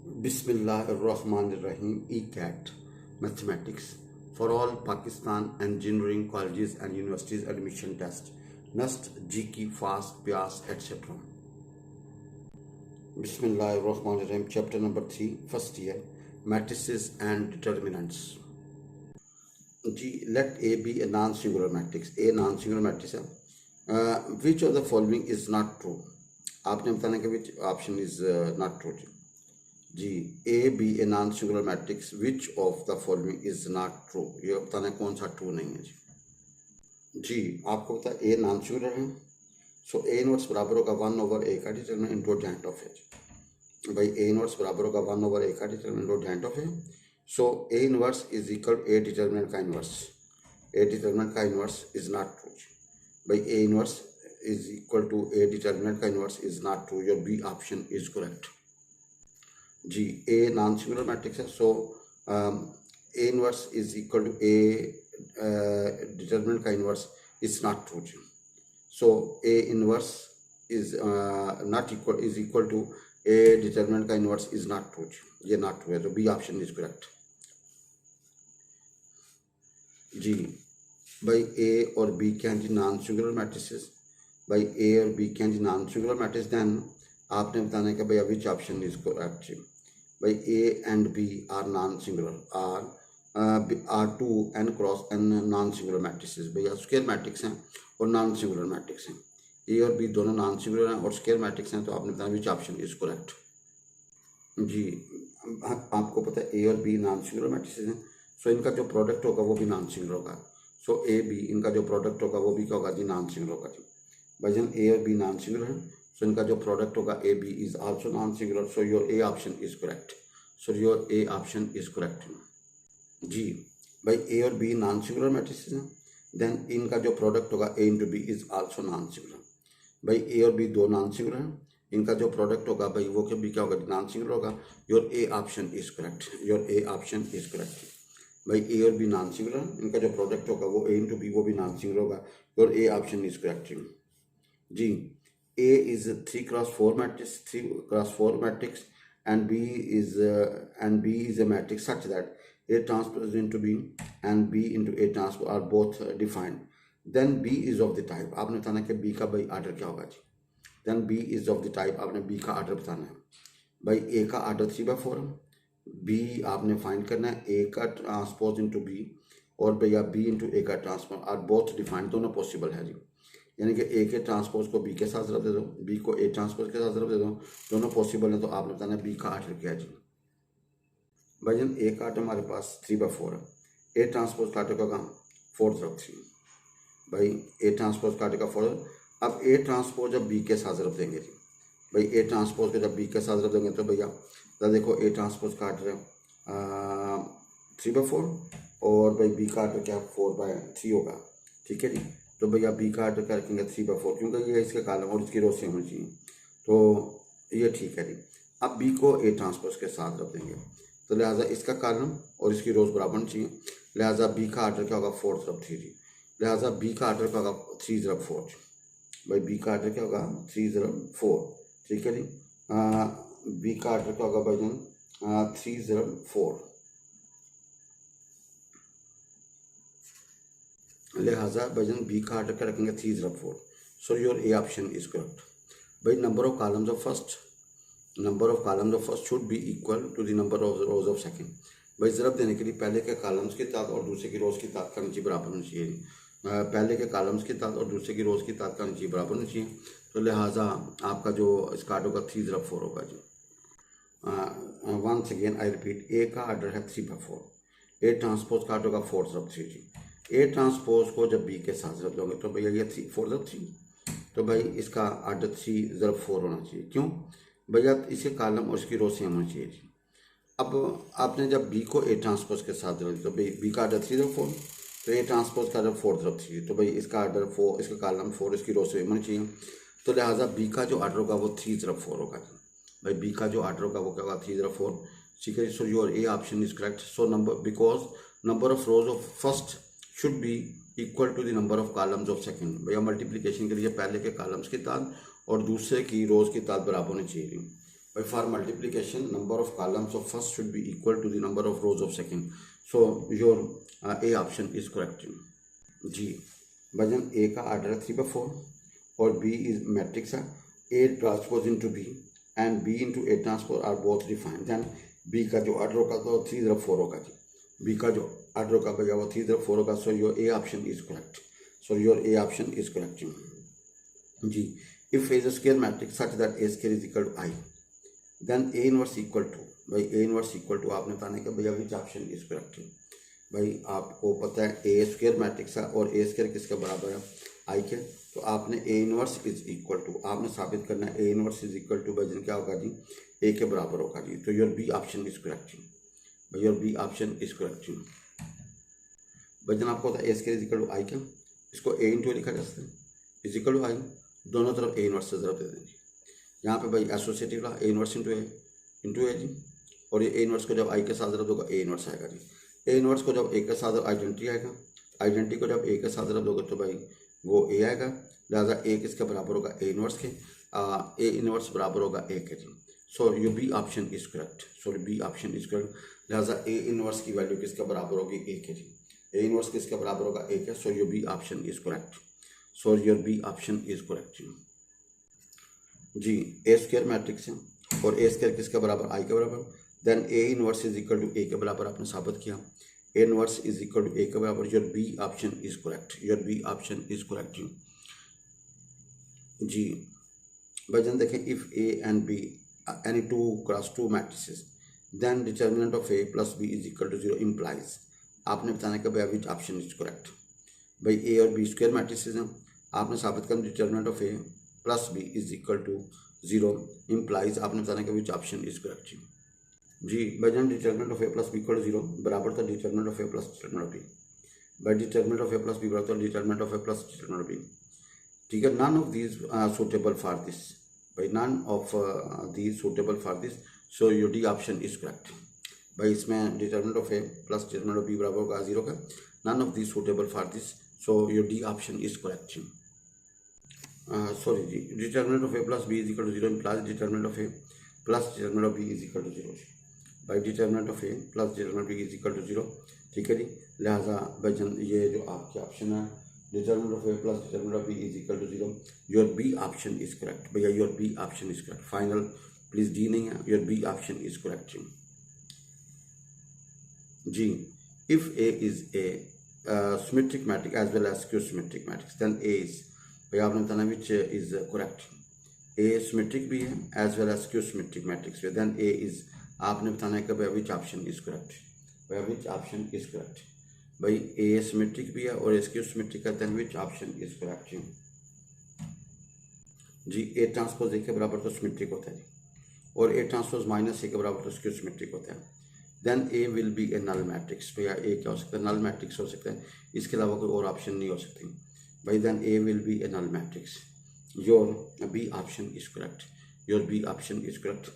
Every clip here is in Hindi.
Bismillahirrahmanirrahim. ECAT Mathematics for all Pakistan Engineering Colleges and Universities Admission Test. NUST, GK, FAST, PIAS, etc. Bismillahirrahmanirrahim. Chapter number 3, first year, matrices and determinants. G. Let A be a non-singular matrix. A non-singular matrix है. Which of the following is not true? आपने बताना कि which option is not true. जी, A B A non singular matrix which of the following is not true, ये बताना कौन सा ट्रू नहीं है जी। आपको पता है ए नॉन सिंगुलर है, सो ए इनवर्स बराबर होगा 1/a का determinant into tan of A. भाई ए इनवर्स बराबर होगा 1/a का determinant into tan of A. So A inverse is equal A determinant का इनवर्स, ए डिटरमिनेंट का इनवर्स इज नॉट ट्रू। भाई A inverse is equal to A determinant का inverse is not true, your B option is correct जी। ए नॉन सिंगुलर मैट्रिक्स है, so A inverse is equal to A determinant का इनवर्स इज नॉट ट्रू जी। So A inverse is not equal is equal to A determinant का इनवर्स इज नॉट ट्रू जी, ये नॉट ट्रू है, तो बी ऑप्शन इज करेक्ट जी। भाई ए और बी क्या हैं जी नॉन सिंगुलर मैट्रिसेस। भाई ए और बी क्या हैं जी नॉन सिंगुलर मैट्रिक्स, देन आपने बताना है कि भाई विच ऑप्शन इज करेक्ट जी। भाई A and B are non singular, are two n cross n non singular matrices. भैया स्क्वायर मैट्रिक्स हैं और नॉन सिंगुलर मैट्रिक्स हैं, ए और बी दोनों नॉन सिंगुलर हैं और स्क्वायर मैट्रिक्स हैं, तो आपने बताना विच ऑप्शन इज करेक्ट जी। आपको पता है ए और बी नॉन सिंगुलर मैट्रिसेस हैं, सो इनका जो प्रोडक्ट होगा वो भी नॉन सिंगुलर होगा। सो ए बी इनका जो प्रोडक्ट होगा वो भी क्या होगा जी नॉन सिंगुलर होगा जी। भाई जन ए और बी नॉन सिंगुलर हैं, सो इनका जो प्रोडक्ट होगा A B is also non singular, so your A option is correct, so your A option is correct जी। भाई ए और बी नॉन सिंगुलर मैट्रिसेस हैं, देन इनका जो प्रोडक्ट होगा A into B is also non singular. भाई ए और बी दो नॉन सिंगुलर हैं, इनका जो प्रोडक्ट होगा भाई वो क्या बी क्या होगा नॉन सिंगुलर होगा, your A option is correct, your A option is correct. भाई ए और बी नॉन सिंगुलर हैं, इनका जो प्रोडक्ट होगा वो ए इंटू बी वो भी नॉन सिंगुलर होगा, your A option is correct जी। A is a 3x4 matrix, 3x4 matrix, and B is a matrix such that A transpose into B and B into A transpose are both defined. Then B is of the type. आपने बताना कि B का भाई आर्डर क्या होगा जी। Then B is of the type, आपने B का आर्डर बताना है। भाई A का आर्डर 3/4, B आपने फाइंड करना है, A का ट्रांसपोज इंटू B और भैया B इंटू A का ट्रांसपोज आर बोथ डिफाइंड, दोनों पॉसिबल है जी। यानी कि ए के ट्रांसपोज को बी के साथ ज़रब दे दो, बी को ए ट्रांसपोज के साथ ज़रब दे दो, दोनों पॉसिबल है, तो आपने बताना बी का आर्डर क्या है जी। भाई जन ए का आर्डर हमारे पास 3/4 है, ए ट्रांसपोज का आर्डर का काम 4/3। भाई ए ट्रांसपोज का आर्डर का 4, अब ए ट्रांसपोज जब बी के साथ ज़रब देंगे जी। भाई ए ट्रांसपोज को जब बी के साथ ज़रब देंगे तो भैया तो देखो ए ट्रांसपोज का आर्डर है 3/4 और भाई बी का आर्डर क्या 4/3 होगा, ठीक है जी। तो भैया बी का आर्डर क्या रखेंगे 3/4, क्योंकि ये इसके कॉलम और इसकी रो सेम होनी चाहिए, तो ये ठीक है जी। अब बी को ए ट्रांसपोज के साथ रख देंगे, तो लिहाजा इसका कॉलम और इसकी रोज बराबर होनी चाहिए, लिहाजा बी का आर्डर क्या होगा 4/3 जी। लिहाजा बी का आर्डर क्या होगा 3/4। भाई बी का आर्डर क्या होगा 3/4, ठीक है जी। बी का आर्डर क्या होगा भाई जन 3/4, लिहाजा भजन बी का आर्डर क्या रखेंगे 3/4, so your A option is correct. भाई number of columns of first should be equal to the number of rows of second. भाई ज़रब देने के लिए पहले के कॉलम्स की तादाद और दूसरे की रोज़ की तादाद का नीचे बराबर होनी चाहिए। पहले के कॉलम्स की तादाद और दूसरे की रोज़ की तादाद का नीचे बराबर होनी चाहिए, तो लिहाजा आपका जो इसका आर्डर होगा 3/4 होगा जी। वंस अगेन आई रिपीट, ए का आर्डर है 3/4, ए ट्रांसपोज का आर्डर होगा 4/3 जी। ए ट्रांसपोज को जब बी के साथ ज़रब दोगे तो भैया ये 4/3, तो भाई इसका आर्डर 3/4 होना चाहिए। क्यों भैया इसके कॉलम और इसकी रो सेम होनी चाहिए जी। अब आपने जब बी को ए ट्रांसपोज के साथ ज़रब तो भाई बी का आर्डर 3/4, तो ए ट्रांसपोज का आर्डर 4/3, तो भाई इसका आर्डर 4, इसका कॉलम 4, इसकी रो सेम होनी चाहिए, तो लिहाजा बी का जो आर्डर होगा वो 3/4 होगा जी। भाई बी का जो आर्डर होगा वो क्या होगा 3/4, ठीक है। So your A option is correct. So because number of rows of first should be equal to the number of columns of second. भैया मल्टीप्लिकेशन के लिए पहले के कॉलम्स की तादाद और दूसरे की रोज़ की तादाद बराबर होनी चाहिए। But for multiplication, number of columns of first should be equal to the number of rows of second. So your A option is correct. जी वजन A का आर्डर है 3/4 और B is मैट्रिक्स है A transpose into B and B into A transpose are both defined. Then B का जो आर्डर होगा तो 3/4 होगा जी. B का जो आर्डर होगा भैया वो 3/4 होगा. So your A option is correct. So your A option is correct जी. If A is a square matrix such that A square is equal to I, then A inverse equal to, भाई A inverse equal to आपने बताने का भैया विच ऑप्शन इज करेक्ट. भाई आपको पता है ए स्क्वायर मैट्रिक्स है और ए स्क्वायर किसके बराबर है आई के. तो आपने A inverse is equal to आपने साबित करना है A inverse is equal to भाई क्या होगा जी ए के बराबर होगा जी. तो your B option is correct. भाई your B option is correct. भाई आपको होता है A square is equal to I का. इसको ए इंटू लिखा जा सकता है इज इक्वल टू आई. दोनों तरफ ए इनवर्स से जरूरत दे देंगे. यहाँ पे भाई एसोसिएटिव रहा ए इनवर्स इंटू ए जी. और ये ए इनवर्स को जब आई के साथ जरूरत होगा ए इनवर्स आएगा जी. ए इनवर्स को जब ए के साथ आइडेंटिटी आएगा. आइडेंटिटी को जब ए के साथ रब दोगे तो भाई वो ए आएगा. लिहाजा ए किसके बराबर होगा ए इनवर्स के. ए इनवर्स बराबर होगा ए के जी. So your B option is correct. So B option is correct. लिहाजा ए इनवर्स की वैल्यू किसके बराबर होगी ए के जी. ए इनवर्स किसके बराबर होगा ए के. So your B option is correct. So your B option is correct जी. ए स्क्वायर मैट्रिक्स है और ए स्क्वायर किसके बराबर आई के बराबर. Then A inverse is equal to A के बराबर आपने साबित किया. A inverse is equal to A के बराबर. Your B option is correct. Your B option is correct जी. भजन देखें if A and B any 2x2 matrices then determinant of A plus B is equal to 0 implies. आपने बताने का भाई विच ऑप्शन इज करेक्ट. भाई ए और बी स्क्वायर मैट्रिसेस हैं. आपने साबित करना determinant of A plus B is equal to 0 implies. आपने बताने का विच ऑप्शन इज करेक्ट जी. भजन determinant of A plus B equal to 0 बराबर था determinant of A plus determinant of B. बाई determinant of A plus B बराबर था determinant of A plus determinant of B. ठीक है. None of these suitable for this. भाई none of these suitable for this. So your D option is correct. भाई इसमें determinant of A plus determinant of B बराबर होगा 0 का. None of these suitable for this. So your D option is correct. Sorry जी. Determinant of A plus B is equal to 0 implies determinant of A plus determinant of B is equal to 0. By determinant of A plus determinant B is equal to 0. ठीक है जी. लिहाजा भजन ये जो आपके ऑप्शन है determinant of A plus determinant of B is equal to 0. Your B option is correct. भैया your B option is correct. Final please D नहीं है. Your B option is correct जी. If A is a symmetric matrix as well as skew symmetric matrix then A is. भैया आपने बताना which is correct. A symmetric भी है as well as skew symmetric matrix भी. देन ए इज आपने बताना है कि भाई विच ऑप्शन इज करेक्ट. भाई विच ऑप्शन इज करेक्ट. भाई ए सिमेट्रिक भी है और ए स्क्यू सिमेट्रिक है. Then which option is correct जी. ए ट्रांसपोज ए के बराबर तो सिमेट्रिक होता है जी और ए ट्रांसपोज माइनस ए के बराबर तो स्क्यू सिमेट्रिक होता है. Then A will be a null matrix. भैया ए क्या हो सकता है नल मैट्रिक्स हो सकता है. इसके अलावा कोई और ऑप्शन नहीं हो सकती. भाई then A will be a null matrix. Your B option is correct. Your B option is correct.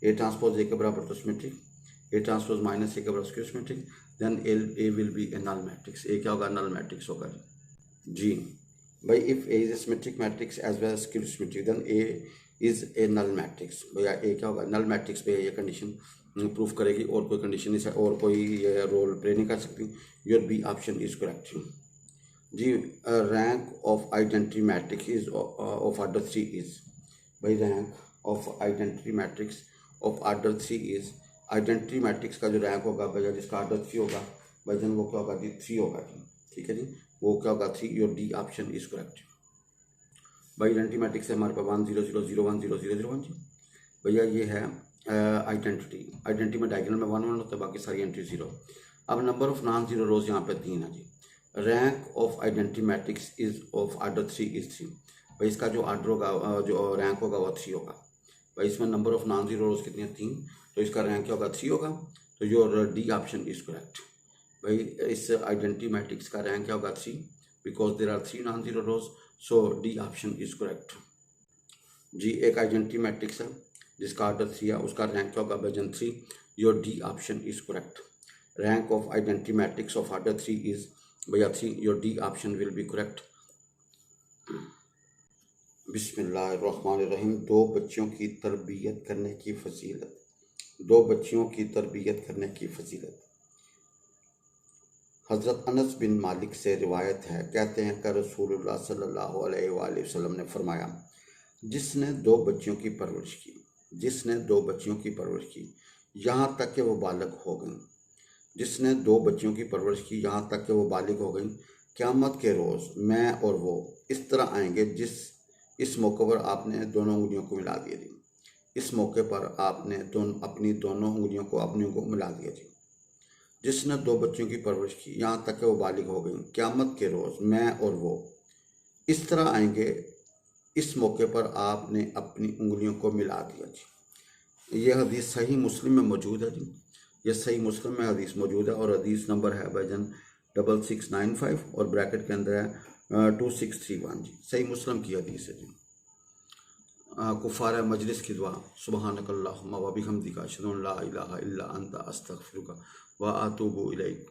A transpose A के बराबर तो symmetric. A transpose minus A के बराबर skew symmetric. Then A will be a null matrix. A क्या होगा नल मैट्रिक्स होगा जी. भाई if A is a symmetric matrix as well as skew symmetric then A is a null matrix. भैया ए क्या होगा नल मैट्रिक्स पे ये कंडीशन प्रूफ करेगी और कोई कंडीशन इसे और कोई ये रोल प्ले नहीं कर सकती. Your B option is correct जी. Rank of identity matrix is of order 3 is. भाई rank of identity matrix of order 3 is. Identity matrix का जो रैंक होगा भैया जिसका ऑर्डर 3 होगा भाई वो क्या होगा जी 3 होगा जी. ठीक है जी. वो क्या होगा 3. Your D option is correct. भाई आइडेंटिटी मैट्रिक्स है हमारे पास 1 0 0 0 1 0 0 0 1 जी. भैया ये है आइडेंटिटी में डायगोनल में 1 1 होता है बाकी सारी एंट्री 0. अब number of non zero rows यहाँ पे 3 है जी. Rank of identity matrix is of order 3 is 3. भाई इसका जो ऑर्डर होगा जो रैंक होगा वो 3 होगा. भाई इसमें नंबर ऑफ नॉन जीरो रोज कितनी है 3. तो इसका रैंक क्या होगा 3 होगा. तो your D option is correct. भाई इस आइडेंटिटी मैट्रिक्स का रैंक क्या होगा 3 because there are 3 non zero rows. So D option is correct जी. एक आइडेंटिटी मैट्रिक्स है जिसका ऑर्डर 3 है उसका रैंक क्या होगा भजन 3. Your D option is correct. Rank of identity matrix of order 3 is भैया 3. Your D option will be correct. बिस्मिल्लाहिर्रहमानिर्रहीम। दो बच्चों की तरबियत करने की फजीलत। दो बच्चियों की तरबियत करने की फजीलत। हज़रत अनस बिन मालिक से रिवायत है, कहते हैं कि रसूलुल्लाह सल्लल्लाहु अलैहि वसल्लम ने फरमाया, जिसने दो बच्चियों की परवरिश की, जिसने दो बच्चियों की परवरिश की यहाँ तक कि वो बालिग हो गई, जिसने दो बच्चियों की परवरिश की यहाँ तक कि वो बालिग हो गई, क़यामत के रोज़ मैं और वो इस तरह आएंगे इस मौके पर आपने दोनों उंगलियों को मिला दिया जी। इस मौके पर आपने अपनी दोनों उंगलियों को अपनी को मिला दिया जी। जिसने दो बच्चों की परवरिश की यहाँ तक कि वो बालिग हो गई, क़यामत के रोज़ मैं और वो इस तरह आएंगे इस मौके पर आपने अपनी उंगलियों को मिला दिया जी। ये हदीस सही मुस्लिम में मौजूद है जी। ये सही मुस्लिम में हदीस मौजूद है और हदीस नंबर है भाईजान 6695 और ब्रैकेट के अंदर है 2631 जी। सही मुस्लिम की हदीस है जी। कुफ़ार मजलिस की दुआ, सुब्हानकल्लाहुम्मा व बिहम्दिका अशहदु अन ला इलाहा इल्ला अंता अस्तगफिरुका व अतूबु इलैक।